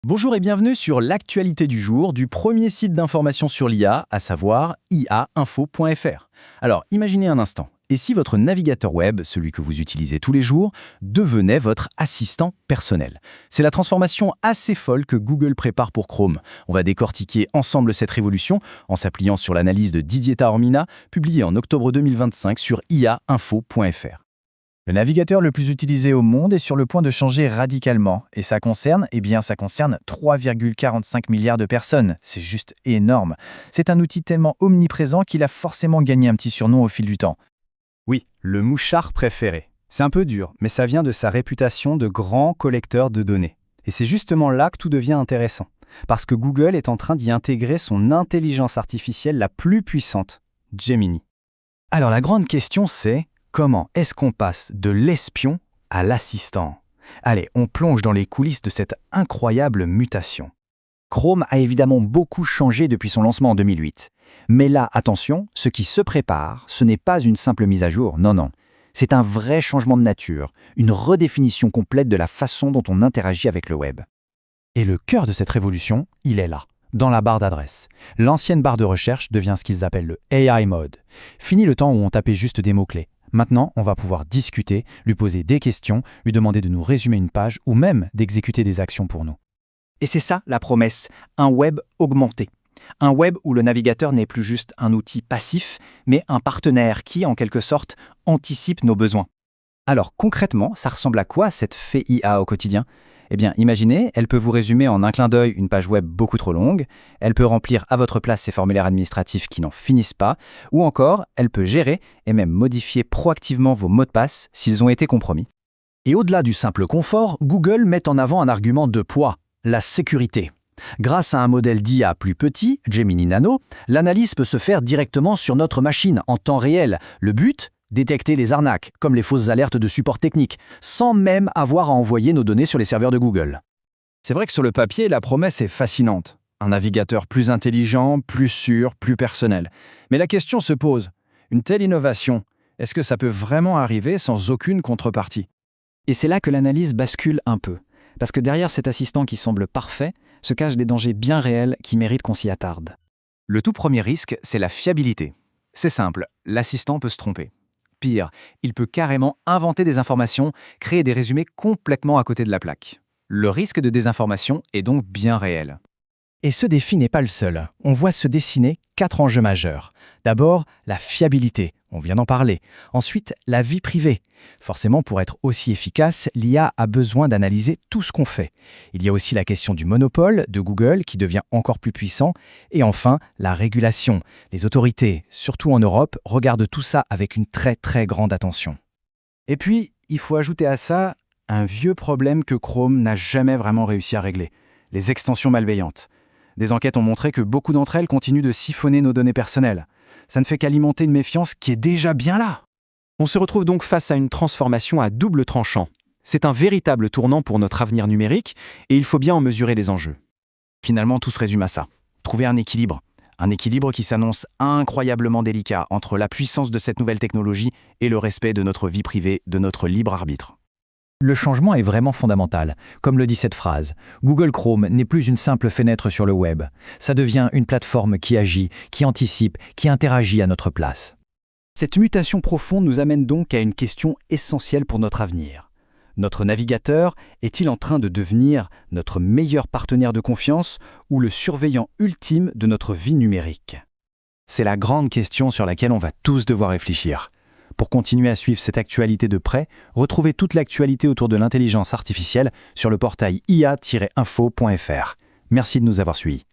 Bonjour et bienvenue sur l'actualité du jour du premier site d'information sur l'IA, à savoir iainfo.fr. Alors, imaginez un instant, et si votre navigateur web, celui que vous utilisez tous les jours, devenait votre assistant personnel? C'est la transformation assez folle que Google prépare pour Chrome. On va décortiquer ensemble cette révolution en s'appuyant sur l'analyse de Didier Taormina, publiée en octobre 2025 sur iainfo.fr. Le navigateur le plus utilisé au monde est sur le point de changer radicalement. Et ça concerne 3,45 milliards de personnes. C'est juste énorme. C'est un outil tellement omniprésent qu'il a forcément gagné un petit surnom au fil du temps. Oui, le mouchard préféré. C'est un peu dur, mais ça vient de sa réputation de grand collecteur de données. Et c'est justement là que tout devient intéressant. Parce que Google est en train d'y intégrer son intelligence artificielle la plus puissante, Gemini. Alors la grande question c'est: comment est-ce qu'on passe de l'espion à l'assistant? Allez, on plonge dans les coulisses de cette incroyable mutation. Chrome a évidemment beaucoup changé depuis son lancement en 2008. Mais là, attention, ce qui se prépare, ce n'est pas une simple mise à jour, non. C'est un vrai changement de nature, une redéfinition complète de la façon dont on interagit avec le web. Et le cœur de cette révolution, il est là, dans la barre d'adresse. L'ancienne barre de recherche devient ce qu'ils appellent le AI Mode. Fini le temps où on tapait juste des mots-clés. Maintenant, on va pouvoir discuter, lui poser des questions, lui demander de nous résumer une page ou même d'exécuter des actions pour nous. Et c'est ça la promesse, un web augmenté. Un web où le navigateur n'est plus juste un outil passif, mais un partenaire qui, en quelque sorte, anticipe nos besoins. Alors concrètement, ça ressemble à quoi cette fée IA au quotidien? Eh bien, imaginez, elle peut vous résumer en un clin d'œil une page web beaucoup trop longue, elle peut remplir à votre place ces formulaires administratifs qui n'en finissent pas, ou encore, elle peut gérer et même modifier proactivement vos mots de passe s'ils ont été compromis. Et au-delà du simple confort, Google met en avant un argument de poids, la sécurité. Grâce à un modèle d'IA plus petit, Gemini Nano, l'analyse peut se faire directement sur notre machine en temps réel. Le but? Détecter les arnaques, comme les fausses alertes de support technique, sans même avoir à envoyer nos données sur les serveurs de Google. C'est vrai que sur le papier, la promesse est fascinante. Un navigateur plus intelligent, plus sûr, plus personnel. Mais la question se pose, une telle innovation, est-ce que ça peut vraiment arriver sans aucune contrepartie? Et c'est là que l'analyse bascule un peu. Parce que derrière cet assistant qui semble parfait, se cachent des dangers bien réels qui méritent qu'on s'y attarde. Le tout premier risque, c'est la fiabilité. C'est simple, l'assistant peut se tromper. Pire, il peut carrément inventer des informations, créer des résumés complètement à côté de la plaque. Le risque de désinformation est donc bien réel. Et ce défi n'est pas le seul. On voit se dessiner 4 enjeux majeurs. D'abord, la fiabilité, on vient d'en parler. Ensuite, la vie privée. Forcément, pour être aussi efficace, l'IA a besoin d'analyser tout ce qu'on fait. Il y a aussi la question du monopole de Google qui devient encore plus puissant. Et enfin, la régulation. Les autorités, surtout en Europe, regardent tout ça avec une très grande attention. Et puis, il faut ajouter à ça un vieux problème que Chrome n'a jamais vraiment réussi à régler, les extensions malveillantes. Des enquêtes ont montré que beaucoup d'entre elles continuent de siphonner nos données personnelles. Ça ne fait qu'alimenter une méfiance qui est déjà bien là. On se retrouve donc face à une transformation à double tranchant. C'est un véritable tournant pour notre avenir numérique et il faut bien en mesurer les enjeux. Finalement, tout se résume à ça. Trouver un équilibre. Un équilibre qui s'annonce incroyablement délicat entre la puissance de cette nouvelle technologie et le respect de notre vie privée, de notre libre arbitre. Le changement est vraiment fondamental. Comme le dit cette phrase, Google Chrome n'est plus une simple fenêtre sur le web. Ça devient une plateforme qui agit, qui anticipe, qui interagit à notre place. Cette mutation profonde nous amène donc à une question essentielle pour notre avenir. Notre navigateur est-il en train de devenir notre meilleur partenaire de confiance ou le surveillant ultime de notre vie numérique? C'est la grande question sur laquelle on va tous devoir réfléchir. Pour continuer à suivre cette actualité de près, retrouvez toute l'actualité autour de l'intelligence artificielle sur le portail ia-info.fr. Merci de nous avoir suivis.